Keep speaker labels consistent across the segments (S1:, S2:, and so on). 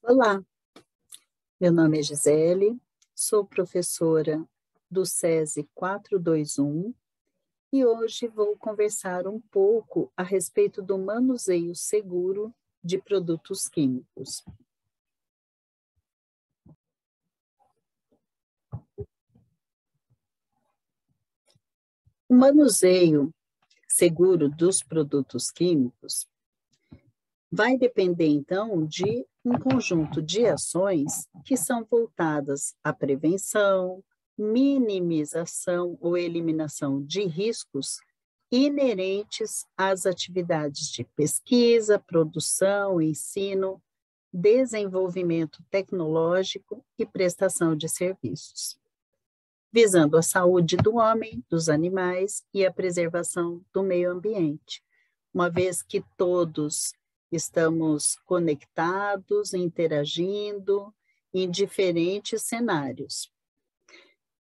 S1: Olá, meu nome é Gisele, sou professora do SESI 421 e hoje vou conversar um pouco a respeito do manuseio seguro de produtos químicos. O manuseio seguro dos produtos químicos vai depender, então, de um conjunto de ações que são voltadas à prevenção, minimização ou eliminação de riscos inerentes às atividades de pesquisa, produção, ensino, desenvolvimento tecnológico e prestação de serviços, visando a saúde do homem, dos animais e a preservação do meio ambiente, uma vez que todos estamos conectados, interagindo em diferentes cenários.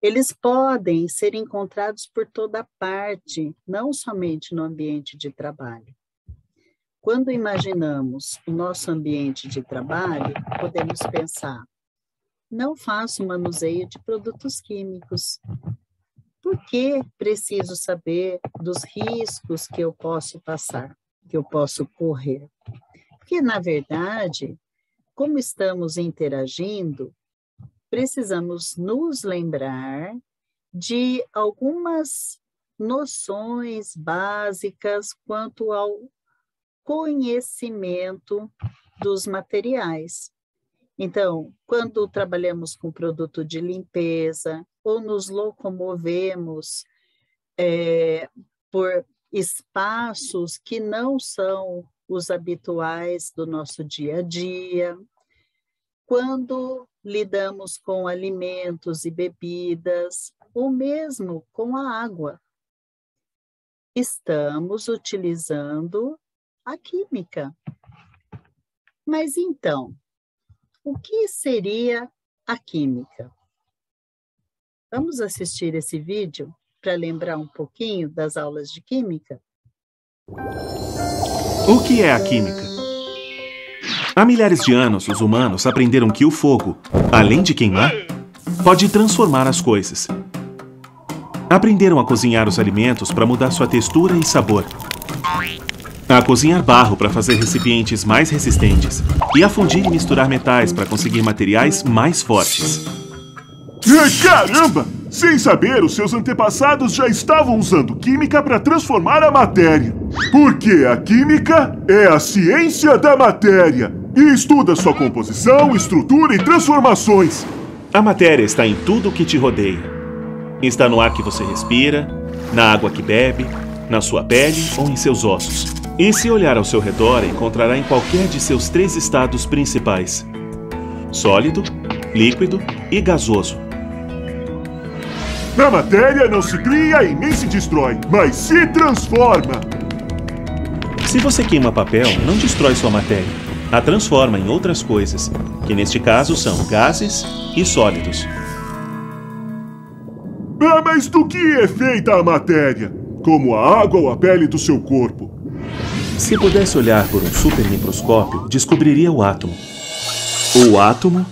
S1: Eles podem ser encontrados por toda parte, não somente no ambiente de trabalho. Quando imaginamos o nosso ambiente de trabalho, podemos pensar: não faço manuseio de produtos químicos. Por que preciso saber dos riscos que eu posso passar, que eu posso correr? Porque, na verdade, como estamos interagindo, precisamos nos lembrar de algumas noções básicas quanto ao conhecimento dos materiais. Então, quando trabalhamos com produto de limpeza ou nos locomovemos por espaços que não são os habituais do nosso dia a dia, quando lidamos com alimentos e bebidas, ou mesmo com a água, estamos utilizando a química. Mas então, o que seria a química? Vamos assistir esse vídeo para lembrar um pouquinho das aulas de química?
S2: O que é a química? Há milhares de anos, os humanos aprenderam que o fogo, além de queimar, pode transformar as coisas. Aprenderam a cozinhar os alimentos para mudar sua textura e sabor, a cozinhar barro para fazer recipientes mais resistentes e a fundir e misturar metais para conseguir materiais mais fortes.
S3: Caramba! Sem saber, os seus antepassados já estavam usando química para transformar a matéria. Porque a química é a ciência da matéria e estuda sua composição, estrutura e transformações.
S2: A matéria está em tudo o que te rodeia. Está no ar que você respira, na água que bebe, na sua pele ou em seus ossos. E se olhar ao seu redor, encontrará em qualquer de seus 3 estados principais: sólido, líquido e gasoso.
S3: A matéria não se cria e nem se destrói, mas se transforma.
S2: Se você queima papel, não destrói sua matéria, a transforma em outras coisas, que neste caso são gases e sólidos.
S3: Mas do que é feita a matéria? Como a água ou a pele do seu corpo?
S2: Se pudesse olhar por um supermicroscópio, descobriria o átomo. O átomo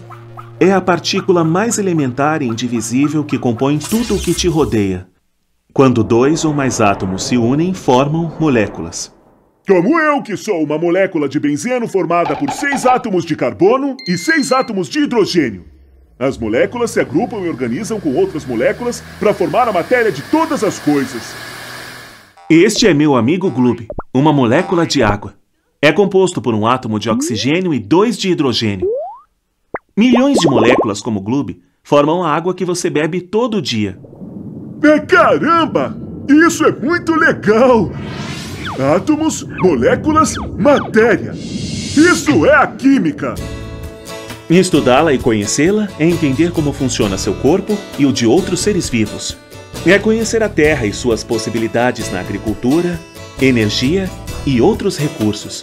S2: é a partícula mais elementar e indivisível que compõe tudo o que te rodeia. Quando 2 ou mais átomos se unem, formam moléculas.
S3: Como eu, que sou uma molécula de benzeno formada por 6 átomos de carbono e 6 átomos de hidrogênio. As moléculas se agrupam e organizam com outras moléculas para formar a matéria de todas as coisas.
S2: Este é meu amigo Gloob, uma molécula de água. É composto por um átomo de oxigênio e 2 de hidrogênio. Milhões de moléculas como Gloob formam a água que você bebe todo dia.
S3: Caramba! Isso é muito legal! Átomos, moléculas, matéria. Isso é a química!
S2: Estudá-la e conhecê-la é entender como funciona seu corpo e o de outros seres vivos. É conhecer a Terra e suas possibilidades na agricultura, energia e outros recursos.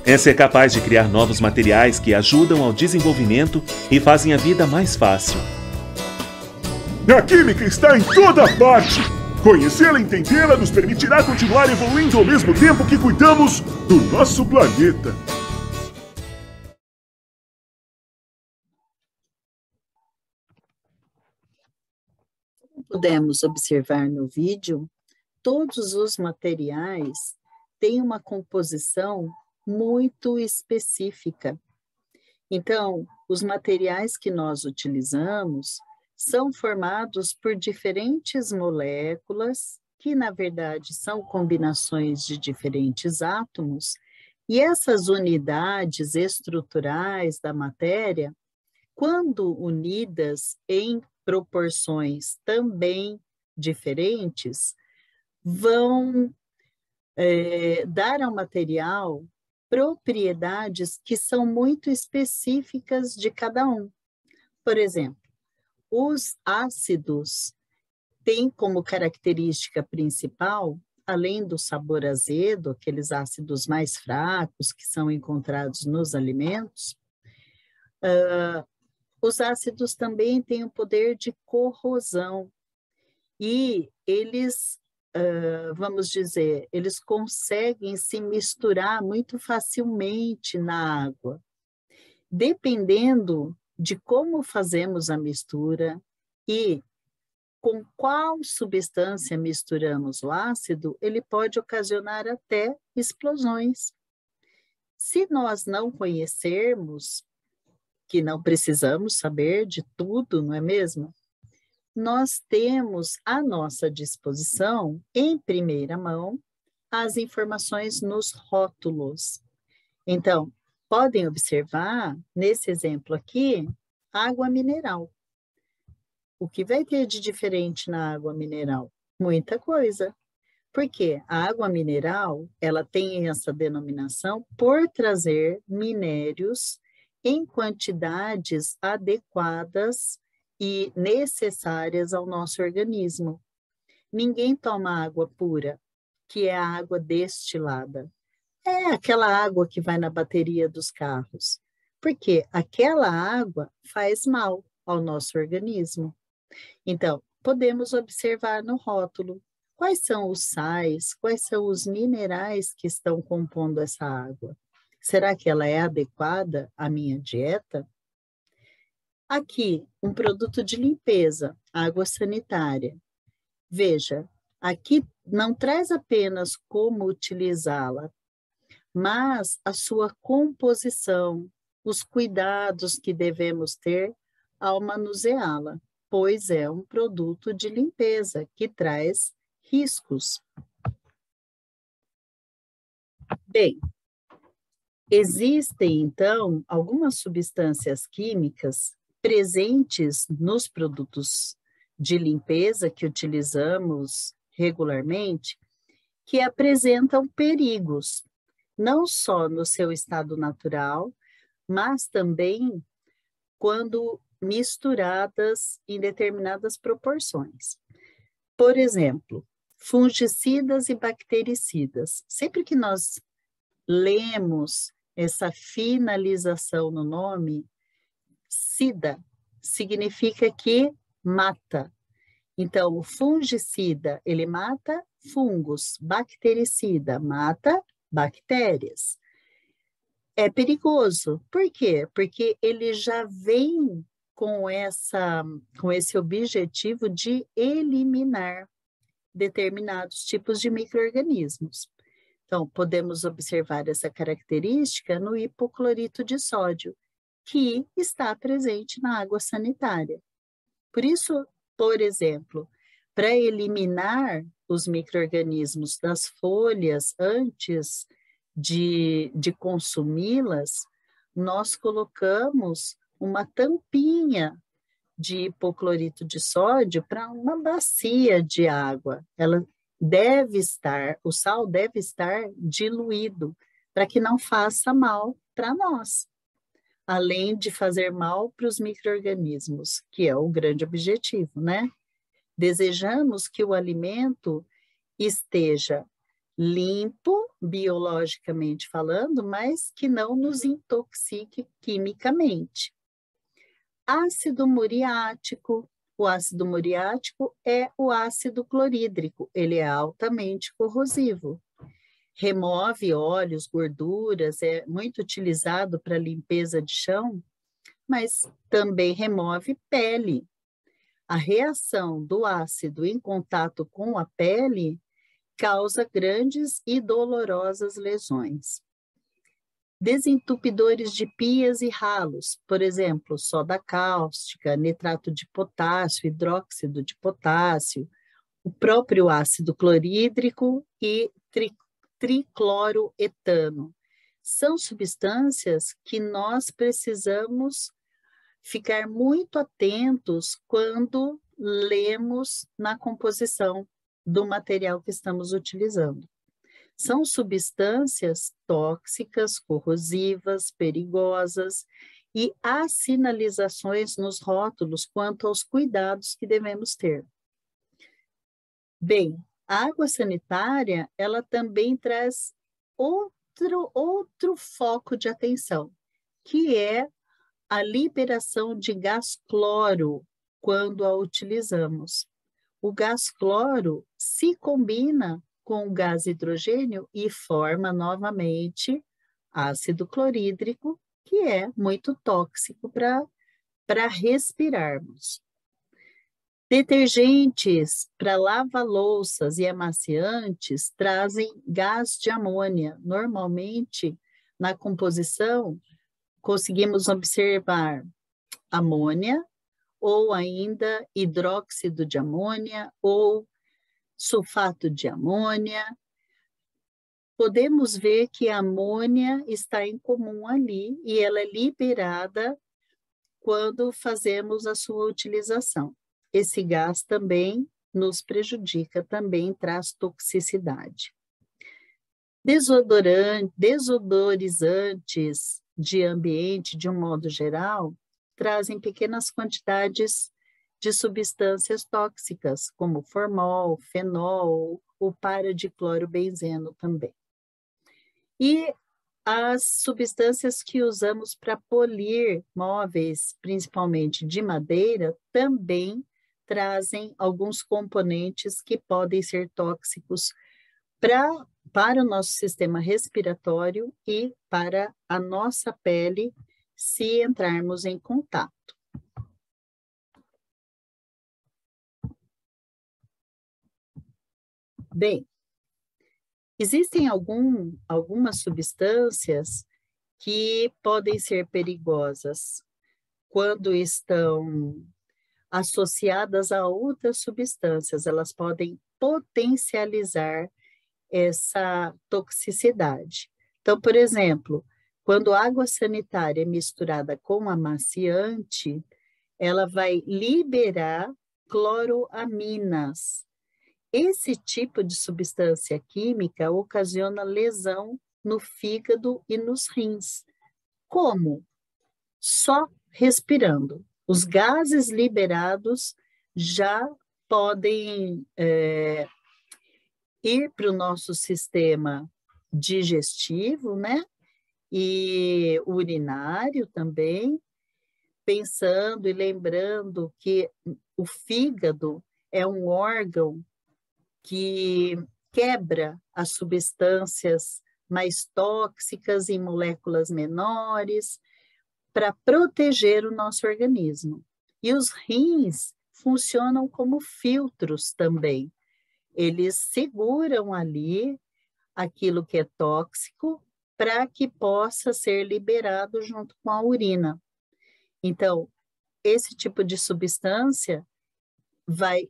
S2: É ser capaz de criar novos materiais que ajudam ao desenvolvimento e fazem a vida mais fácil.
S3: A química está em toda parte! Conhecê-la e entendê-la nos permitirá continuar evoluindo ao mesmo tempo que cuidamos do nosso planeta.
S1: pudemos observar no vídeo, todos os materiais têm uma composição muito específica. Então, os materiais que nós utilizamos são formados por diferentes moléculas, que na verdade são combinações de diferentes átomos, e essas unidades estruturais da matéria, quando unidas em proporções também diferentes, vão dar ao material propriedades que são muito específicas de cada um. Por exemplo, os ácidos têm como característica principal, além do sabor azedo, aqueles ácidos mais fracos que são encontrados nos alimentos, os ácidos também têm o poder de corrosão e eles, vamos dizer, eles conseguem se misturar muito facilmente na água. Dependendo de como fazemos a mistura e com qual substância misturamos o ácido, ele pode ocasionar até explosões. Se nós não conhecermos, que não precisamos saber de tudo, não é mesmo? Nós temos à nossa disposição, em primeira mão, as informações nos rótulos. Então, podem observar, nesse exemplo aqui, água mineral. O que vai ter de diferente na água mineral? Muita coisa. Porque a água mineral, ela tem essa denominação por trazer minérios em quantidades adequadas e necessárias ao nosso organismo. Ninguém toma água pura, que é a água destilada. É aquela água que vai na bateria dos carros, porque aquela água faz mal ao nosso organismo. Então, podemos observar no rótulo quais são os sais, quais são os minerais que estão compondo essa água. Será que ela é adequada à minha dieta? Aqui, um produto de limpeza, água sanitária. Veja, aqui não traz apenas como utilizá-la, mas a sua composição, os cuidados que devemos ter ao manuseá-la, pois é um produto de limpeza que traz riscos. Bem, existem, então, algumas substâncias químicas presentes nos produtos de limpeza que utilizamos regularmente, que apresentam perigos, não só no seu estado natural, mas também quando misturadas em determinadas proporções. Por exemplo, fungicidas e bactericidas. Sempre que nós lemos essa finalização no nome, sida significa que mata. Então, o fungicida, ele mata fungos, bactericida mata bactérias. É perigoso. Por quê? Porque ele já vem com esse objetivo de eliminar determinados tipos de micro-organismos. Então, podemos observar essa característica no hipoclorito de sódio, que está presente na água sanitária. Por isso, por exemplo, para eliminar os micro-organismos das folhas antes de consumi-las, nós colocamos uma tampinha de hipoclorito de sódio para uma bacia de água. Ela deve estar, o sal deve estar diluído para que não faça mal para nós, além de fazer mal para os micro-organismos, que é o grande objetivo, né? Desejamos que o alimento esteja limpo, biologicamente falando, mas que não nos intoxique quimicamente. Ácido muriático. O ácido muriático é o ácido clorídrico, ele é altamente corrosivo. Remove óleos, gorduras, é muito utilizado para limpeza de chão, mas também remove pele. a reação do ácido em contato com a pele causa grandes e dolorosas lesões. Desentupidores de pias e ralos, por exemplo, soda cáustica, nitrato de potássio, hidróxido de potássio, o próprio ácido clorídrico e tricloroetano. São substâncias que nós precisamos ficar muito atentos quando lemos na composição do material que estamos utilizando. São substâncias tóxicas, corrosivas, perigosas, e há sinalizações nos rótulos quanto aos cuidados que devemos ter. Bem, a água sanitária, ela também traz outro foco de atenção, que é a liberação de gás cloro quando a utilizamos. O gás cloro se combina com o gás hidrogênio e forma novamente ácido clorídrico, que é muito tóxico para respirarmos. Detergentes para lava-louças e amaciantes trazem gás de amônia. Normalmente, na composição, conseguimos observar amônia, ou ainda hidróxido de amônia, ou sulfato de amônia. Podemos ver que a amônia está em comum ali e ela é liberada quando fazemos a sua utilização. Esse gás também nos prejudica, também traz toxicidade. Desodorizantes de ambiente, de um modo geral, trazem pequenas quantidades de substâncias tóxicas, como formol, fenol, o para-diclorobenzeno também. E as substâncias que usamos para polir móveis, principalmente de madeira, também trazem alguns componentes que podem ser tóxicos para o nosso sistema respiratório e para a nossa pele, se entrarmos em contato. Bem, existem algumas substâncias que podem ser perigosas quando estão associadas a outras substâncias. Elas podem potencializar essa toxicidade. Então, por exemplo, quando a água sanitária é misturada com amaciante, ela vai liberar cloroaminas. Esse tipo de substância química ocasiona lesão no fígado e nos rins. Como? Só respirando. Os gases liberados já podem ir para o nosso sistema digestivo, né? E urinário também, pensando e lembrando que o fígado é um órgão que quebra as substâncias mais tóxicas em moléculas menores para proteger o nosso organismo. E os rins funcionam como filtros também. Eles seguram ali aquilo que é tóxico para que possa ser liberado junto com a urina. Então, esse tipo de substância vai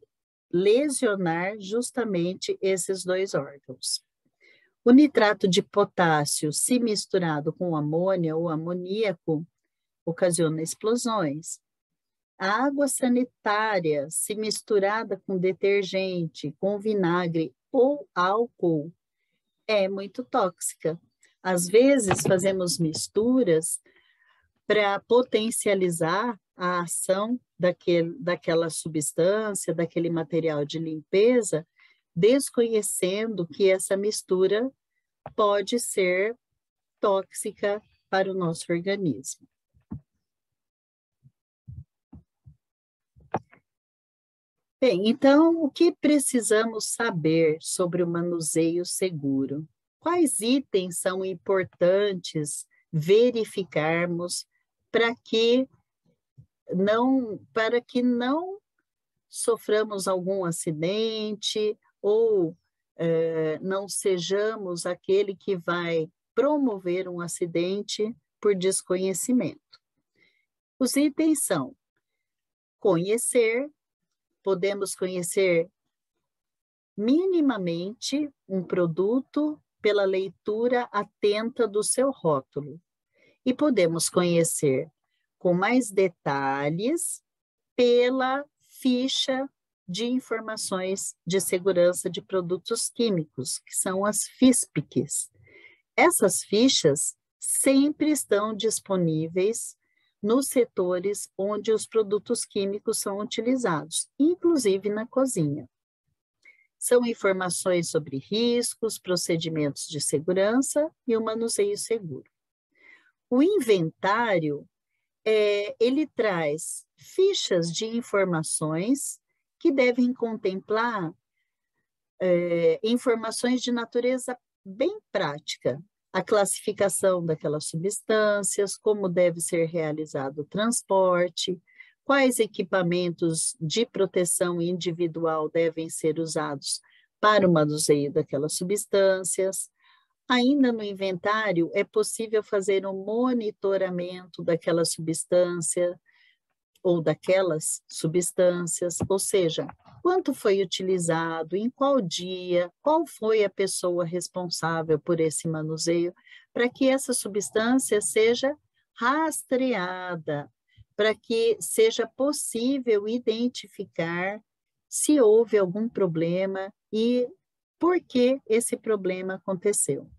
S1: lesionar justamente esses dois órgãos. O nitrato de potássio, se misturado com amônia ou amoníaco, ocasiona explosões. A água sanitária, se misturada com detergente, com vinagre ou álcool, é muito tóxica. Às vezes, fazemos misturas para potencializar a ação daquela substância, daquele material de limpeza, desconhecendo que essa mistura pode ser tóxica para o nosso organismo. Bem, então, o que precisamos saber sobre o manuseio seguro? Quais itens são importantes verificarmos para que não soframos algum acidente ou não sejamos aquele que vai promover um acidente por desconhecimento. Os itens são conhecer, podemos conhecer minimamente um produto pela leitura atenta do seu rótulo. E podemos conhecer com mais detalhes pela ficha de informações de segurança de produtos químicos, que são as FISPICs. Essas fichas sempre estão disponíveis nos setores onde os produtos químicos são utilizados, inclusive na cozinha. São informações sobre riscos, procedimentos de segurança e o manuseio seguro. O inventário, ele traz fichas de informações que devem contemplar informações de natureza bem prática, a classificação daquelas substâncias, como deve ser realizado o transporte, quais equipamentos de proteção individual devem ser usados para o manuseio daquelas substâncias. Ainda no inventário, é possível fazer um monitoramento daquela substância ou daquelas substâncias, ou seja, quanto foi utilizado, em qual dia, qual foi a pessoa responsável por esse manuseio, para que essa substância seja rastreada, para que seja possível identificar se houve algum problema e por que esse problema aconteceu.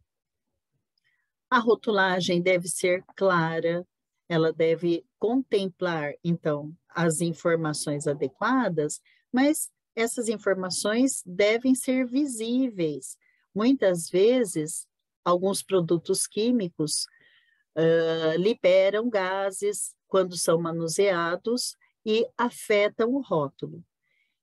S1: A rotulagem deve ser clara, ela deve contemplar, então, as informações adequadas, mas essas informações devem ser visíveis. Muitas vezes, alguns produtos químicos liberam gases quando são manuseados e afetam o rótulo.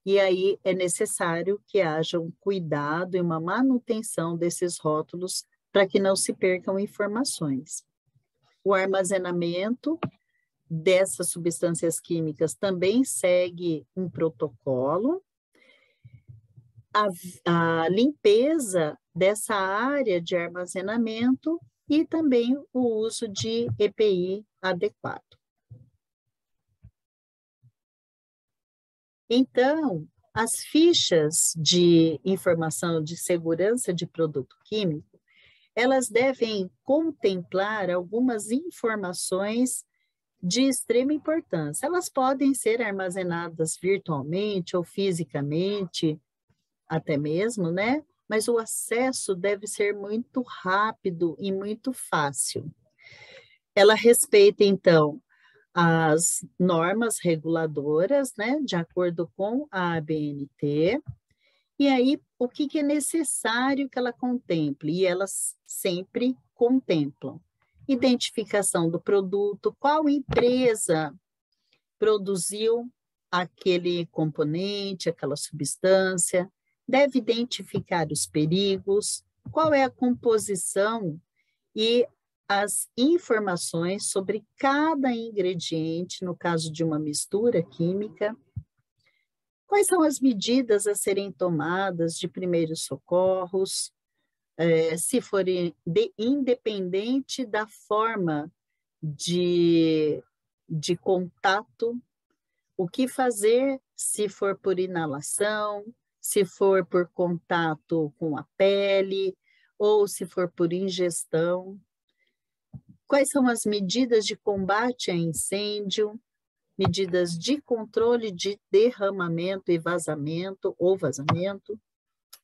S1: E aí é necessário que haja um cuidado e uma manutenção desses rótulos para que não se percam informações. O armazenamento dessas substâncias químicas também segue um protocolo. A limpeza dessa área de armazenamento e também o uso de EPI adequado. Então, as fichas de informação de segurança de produto químico, elas devem contemplar algumas informações de extrema importância. Elas podem ser armazenadas virtualmente ou fisicamente, até mesmo, né? Mas o acesso deve ser muito rápido e muito fácil. Ela respeita, então, as normas reguladoras, né? De acordo com a ABNT. E aí, o que é necessário que ela contemple? E elas sempre contemplam. Identificação do produto, qual empresa produziu aquele componente, aquela substância, deve identificar os perigos, qual é a composição e as informações sobre cada ingrediente, no caso de uma mistura química, quais são as medidas a serem tomadas de primeiros socorros, se for independente da forma de contato, o que fazer se for por inalação, se for por contato com a pele, ou se for por ingestão. Quais são as medidas de combate a incêndio, medidas de controle de derramamento e vazamento ou vazamento,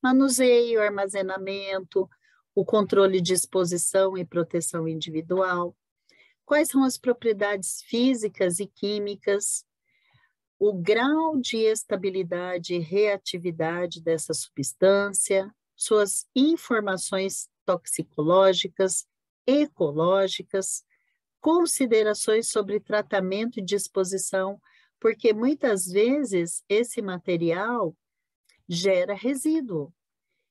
S1: manuseio, armazenamento, o controle de exposição e proteção individual, quais são as propriedades físicas e químicas, o grau de estabilidade e reatividade dessa substância, suas informações toxicológicas, ecológicas, considerações sobre tratamento e disposição, porque muitas vezes esse material gera resíduo,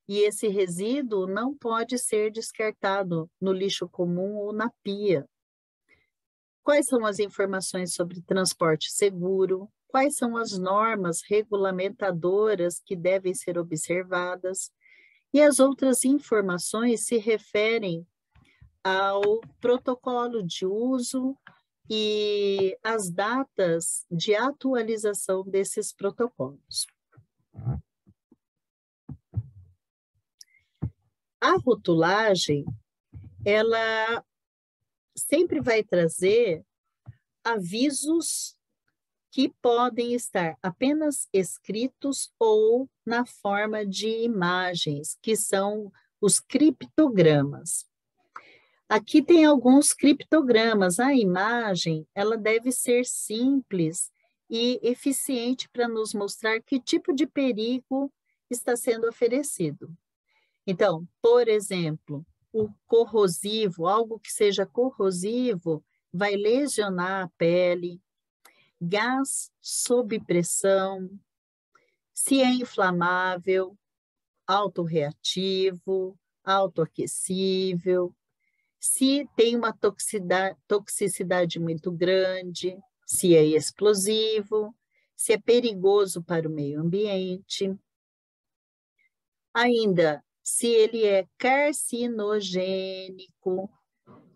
S1: e esse resíduo não pode ser descartado no lixo comum ou na pia. Quais são as informações sobre transporte seguro? quais são as normas regulamentadoras que devem ser observadas, e as outras informações se referem ao protocolo de uso e as datas de atualização desses protocolos. A rotulagem, ela sempre vai trazer avisos que podem estar apenas escritos ou na forma de imagens, que são os criptogramas. Aqui tem alguns criptogramas. A imagem, ela deve ser simples e eficiente para nos mostrar que tipo de perigo está sendo oferecido. Então, por exemplo, o corrosivo, algo que seja corrosivo, vai lesionar a pele, gás sob pressão, se é inflamável, autorreativo, autoaquecível, se tem uma toxicidade muito grande, se é explosivo, se é perigoso para o meio ambiente. Ainda, se ele é carcinogênico,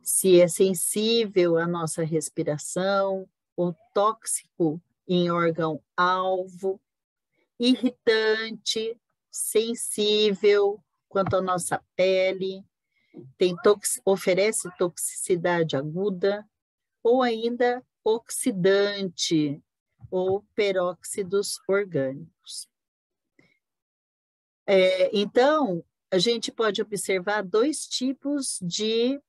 S1: se é sensível à nossa respiração, ou tóxico em órgão-alvo, irritante, sensível quanto à nossa pele, oferece toxicidade aguda, ou ainda oxidante, ou peróxidos orgânicos. Então, a gente pode observar dois tipos de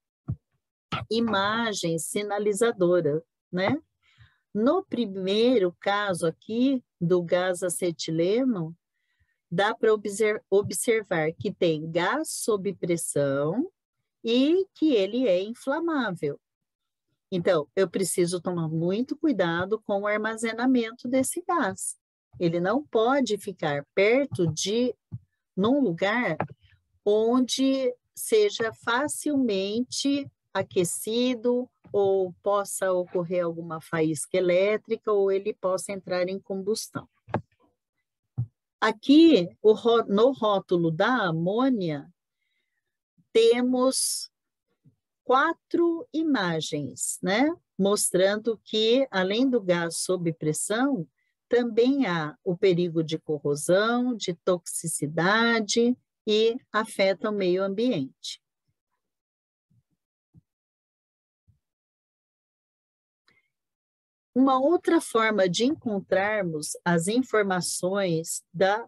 S1: imagens sinalizadoras, né? No primeiro caso aqui, do gás acetileno, dá para observar que tem gás sob pressão e que ele é inflamável. Então, eu preciso tomar muito cuidado com o armazenamento desse gás. Ele não pode ficar perto num lugar onde seja facilmente aquecido ou possa ocorrer alguma faísca elétrica ou ele possa entrar em combustão. Aqui, no rótulo da amônia, temos 4 imagens, né? Mostrando que, além do gás sob pressão, também há o perigo de corrosão, de toxicidade e afeta o meio ambiente. Uma outra forma de encontrarmos as informações da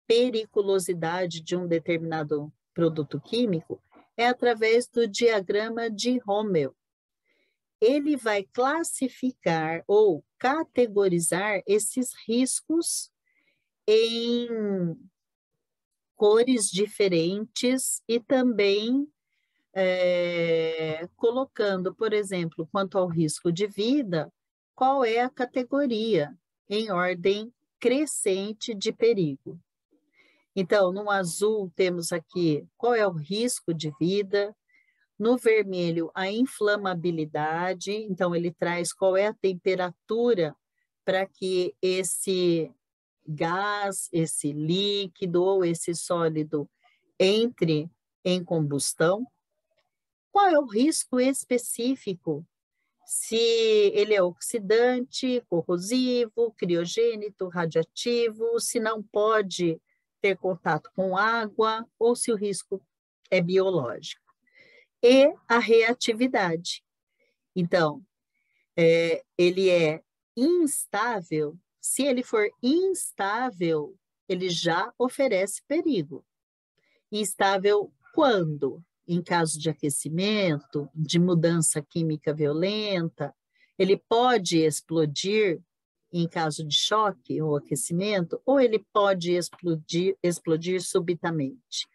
S1: periculosidade de um determinado produto químico é através do diagrama de Rommel. Ele vai classificar ou categorizar esses riscos em cores diferentes e também colocando, por exemplo, quanto ao risco de vida, qual é a categoria em ordem crescente de perigo. Então, no azul temos aqui qual é o risco de vida, no vermelho a inflamabilidade, então ele traz qual é a temperatura para que esse gás, esse líquido ou esse sólido entre em combustão. Qual é o risco específico? Se ele é oxidante, corrosivo, criogênico, radioativo, se não pode ter contato com água, ou se o risco é biológico. E a reatividade. Então, ele é instável. Se ele for instável, ele já oferece perigo. Instável quando? Em caso de aquecimento, de mudança química violenta, ele pode explodir em caso de choque ou aquecimento, ou ele pode explodir subitamente.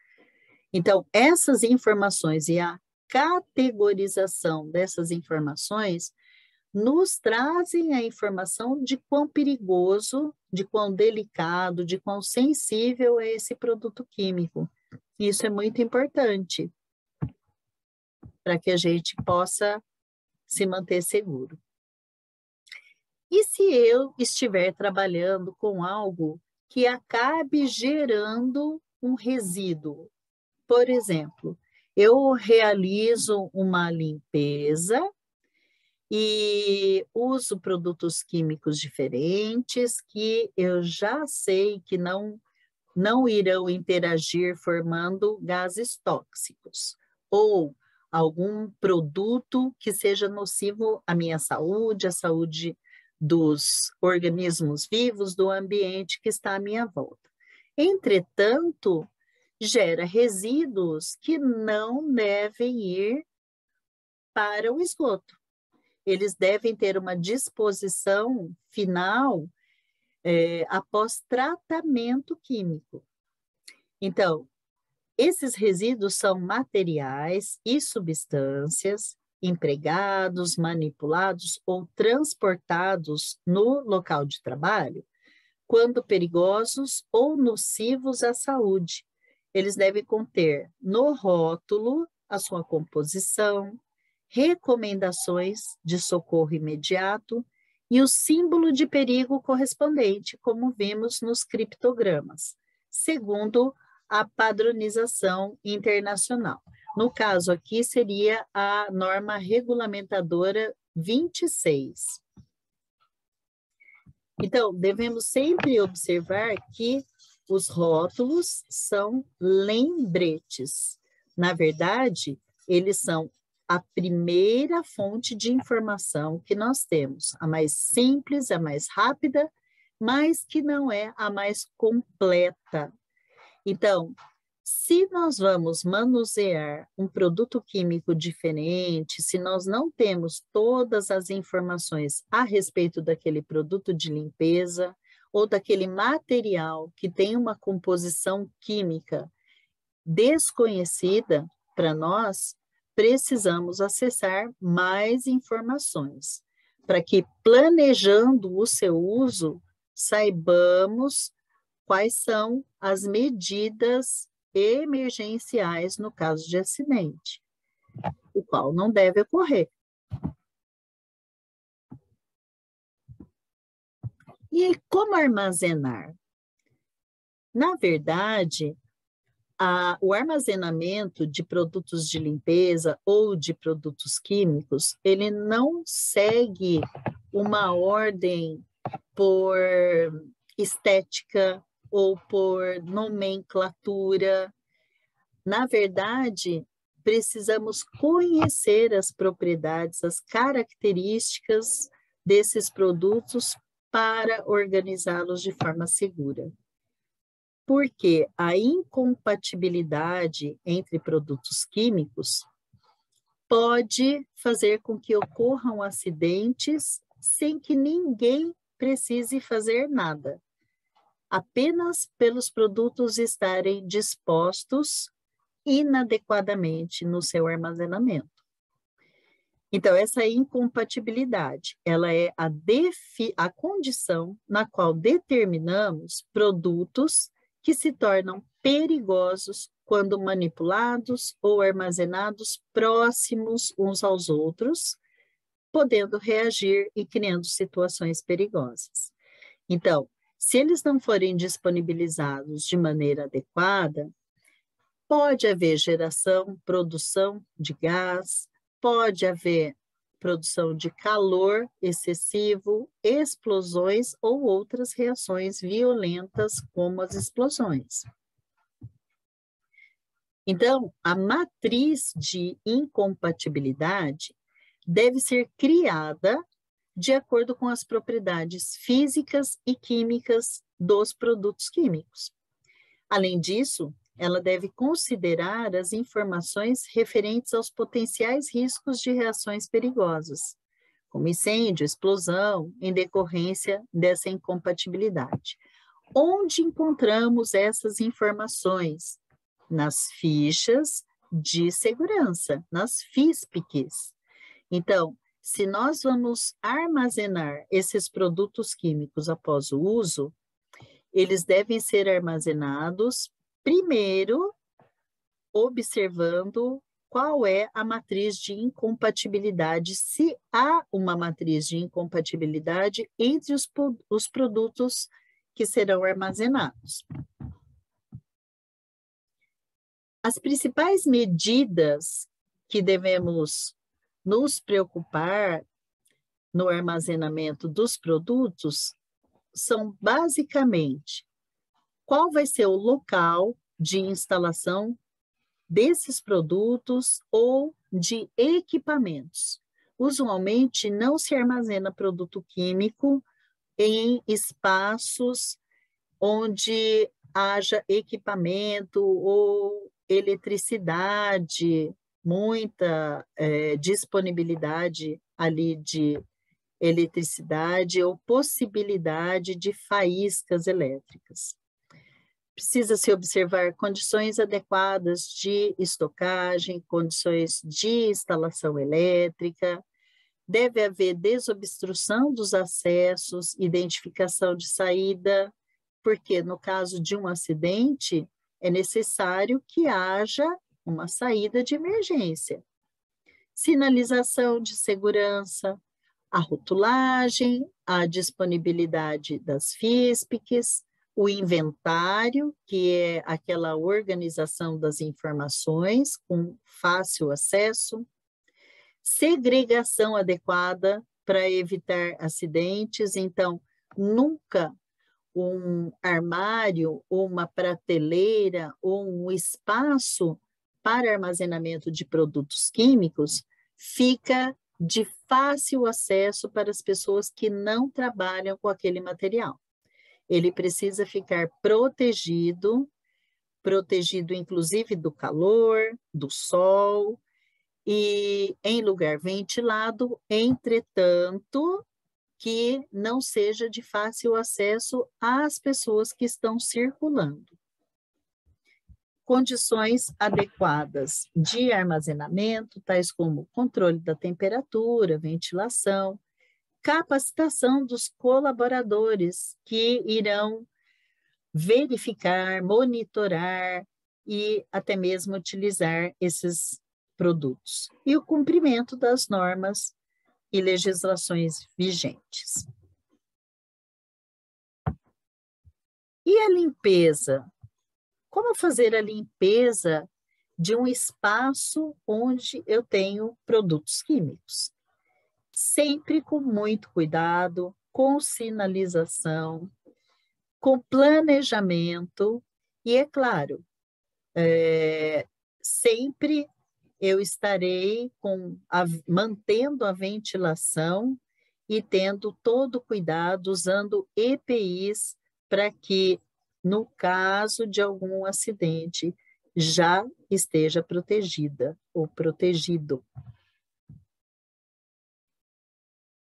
S1: Então, essas informações e a categorização dessas informações nos trazem a informação de quão perigoso, de quão delicado, de quão sensível é esse produto químico. Isso é muito importante para que a gente possa se manter seguro. E se eu estiver trabalhando com algo que acabe gerando um resíduo? Por exemplo, eu realizo uma limpeza e uso produtos químicos diferentes que eu já sei que não irão interagir formando gases tóxicos, ou algum produto que seja nocivo à minha saúde, à saúde dos organismos vivos, do ambiente que está à minha volta. Entretanto, gera resíduos que não devem ir para o esgoto. Eles devem ter uma disposição final após tratamento químico. Então, esses resíduos são materiais e substâncias empregados, manipulados ou transportados no local de trabalho, quando perigosos ou nocivos à saúde. Eles devem conter no rótulo a sua composição, recomendações de socorro imediato e o símbolo de perigo correspondente, como vimos nos criptogramas, segundo a padronização internacional. No caso aqui, seria a norma regulamentadora 26. Então, devemos sempre observar que os rótulos são lembretes. Na verdade, eles são a primeira fonte de informação que nós temos, a mais simples, a mais rápida, mas que não é a mais completa. Então, se nós vamos manusear um produto químico diferente, se nós não temos todas as informações a respeito daquele produto de limpeza ou daquele material que tem uma composição química desconhecida para nós, precisamos acessar mais informações, para que, planejando o seu uso, saibamos quais são as medidas emergenciais no caso de acidente, o qual não deve ocorrer. E como armazenar? Na verdade, o armazenamento de produtos de limpeza ou de produtos químicos, ele não segue uma ordem por estética ou por nomenclatura. Na verdade, precisamos conhecer as propriedades, as características desses produtos para organizá-los de forma segura. Porque a incompatibilidade entre produtos químicos pode fazer com que ocorram acidentes sem que ninguém precise fazer nada, apenas pelos produtos estarem dispostos inadequadamente no seu armazenamento. Então, essa incompatibilidade, ela é a condição na qual determinamos produtos que se tornam perigosos quando manipulados ou armazenados próximos uns aos outros, podendo reagir e criando situações perigosas. Então, se eles não forem disponibilizados de maneira adequada, pode haver geração, produção de gás, pode haver produção de calor excessivo, explosões ou outras reações violentas, como as explosões. Então, a matriz de incompatibilidade deve ser criada de acordo com as propriedades físicas e químicas dos produtos químicos. Além disso, ela deve considerar as informações referentes aos potenciais riscos de reações perigosas, como incêndio, explosão, em decorrência dessa incompatibilidade. Onde encontramos essas informações? Nas fichas de segurança, nas FISPICs. Então, se nós vamos armazenar esses produtos químicos após o uso, eles devem ser armazenados primeiro observando qual é a matriz de incompatibilidade, se há uma matriz de incompatibilidade entre os produtos que serão armazenados. As principais medidas que devemos nos preocupar no armazenamento dos produtos são basicamente qual vai ser o local de instalação desses produtos ou de equipamentos. Usualmente não se armazena produto químico em espaços onde haja equipamento ou eletricidade, muita disponibilidade ali de eletricidade ou possibilidade de faíscas elétricas. Precisa-se observar condições adequadas de estocagem, condições de instalação elétrica, deve haver desobstrução dos acessos, identificação de saída, porque no caso de um acidente, é necessário que haja uma saída de emergência. Sinalização de segurança, a rotulagem, a disponibilidade das FISPICs, o inventário, que é aquela organização das informações com fácil acesso, segregação adequada para evitar acidentes. Então, nunca um armário ou uma prateleira ou um espaço para armazenamento de produtos químicos fica de fácil acesso para as pessoas que não trabalham com aquele material. Ele precisa ficar protegido inclusive do calor, do sol, e em lugar ventilado, entretanto, que não seja de fácil acesso às pessoas que estão circulando. Condições adequadas de armazenamento, tais como controle da temperatura, ventilação, capacitação dos colaboradores que irão verificar, monitorar e até mesmo utilizar esses produtos. E o cumprimento das normas e legislações vigentes. E a limpeza? Como fazer a limpeza de um espaço onde eu tenho produtos químicos? Sempre com muito cuidado, com sinalização, com planejamento e, é claro, sempre eu estarei mantendo a ventilação e tendo todo o cuidado, usando EPIs para que, no caso de algum acidente, já esteja protegida ou protegido.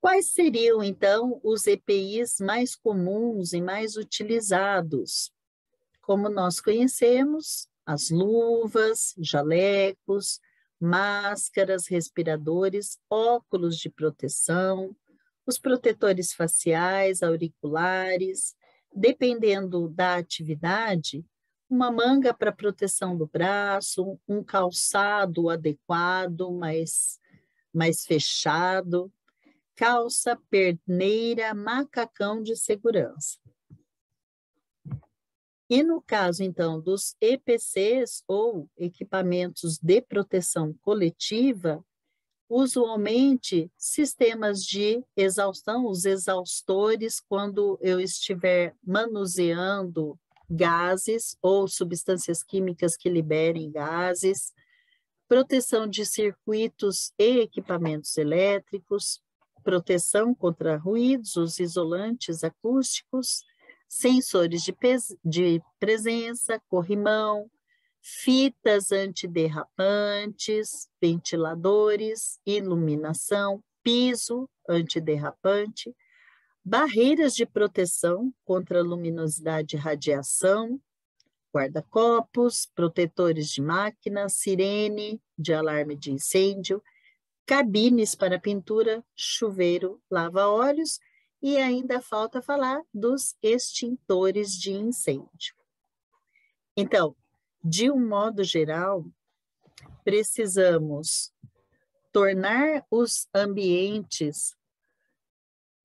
S1: Quais seriam, então, os EPIs mais comuns e mais utilizados? Como nós conhecemos, as luvas, jalecos, máscaras, respiradores, óculos de proteção, os protetores faciais, auriculares, dependendo da atividade, uma manga para proteção do braço, um calçado adequado, mais fechado, calça, perneira, macacão de segurança. E no caso, então, dos EPCs, ou equipamentos de proteção coletiva, usualmente, sistemas de exaustão, os exaustores, quando eu estiver manuseando gases ou substâncias químicas que liberem gases, proteção de circuitos e equipamentos elétricos, proteção contra ruídos, os isolantes acústicos, sensores de presença, corrimão, fitas antiderrapantes, ventiladores, iluminação, piso antiderrapante, barreiras de proteção contra luminosidade e radiação, guarda-copos, protetores de máquina, sirene de alarme de incêndio, cabines para pintura, chuveiro, lava-óleos, e ainda falta falar dos extintores de incêndio. Então, de um modo geral, precisamos tornar os ambientes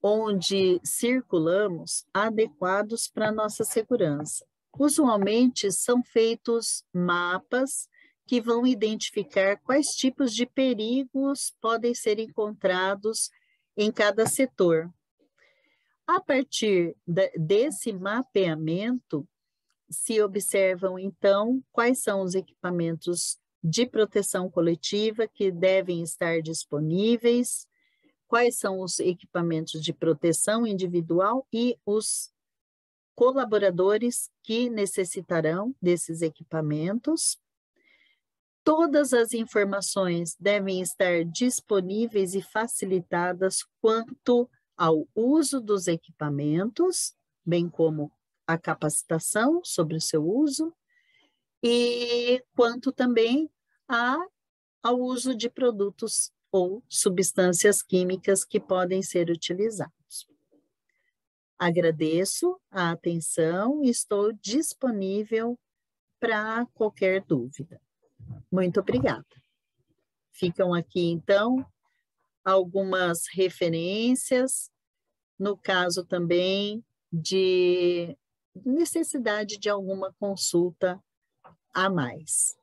S1: onde circulamos adequados para a nossa segurança. Usualmente são feitos mapas que vão identificar quais tipos de perigos podem ser encontrados em cada setor. A partir desse mapeamento, se observam, então, quais são os equipamentos de proteção coletiva que devem estar disponíveis, quais são os equipamentos de proteção individual e os colaboradores que necessitarão desses equipamentos. Todas as informações devem estar disponíveis e facilitadas quanto ao uso dos equipamentos, bem como a capacitação sobre o seu uso, e quanto também ao uso de produtos ou substâncias químicas que podem ser utilizados. Agradeço a atenção e estou disponível para qualquer dúvida. Muito obrigada. Ficam aqui, então, algumas referências, no caso também de necessidade de alguma consulta a mais.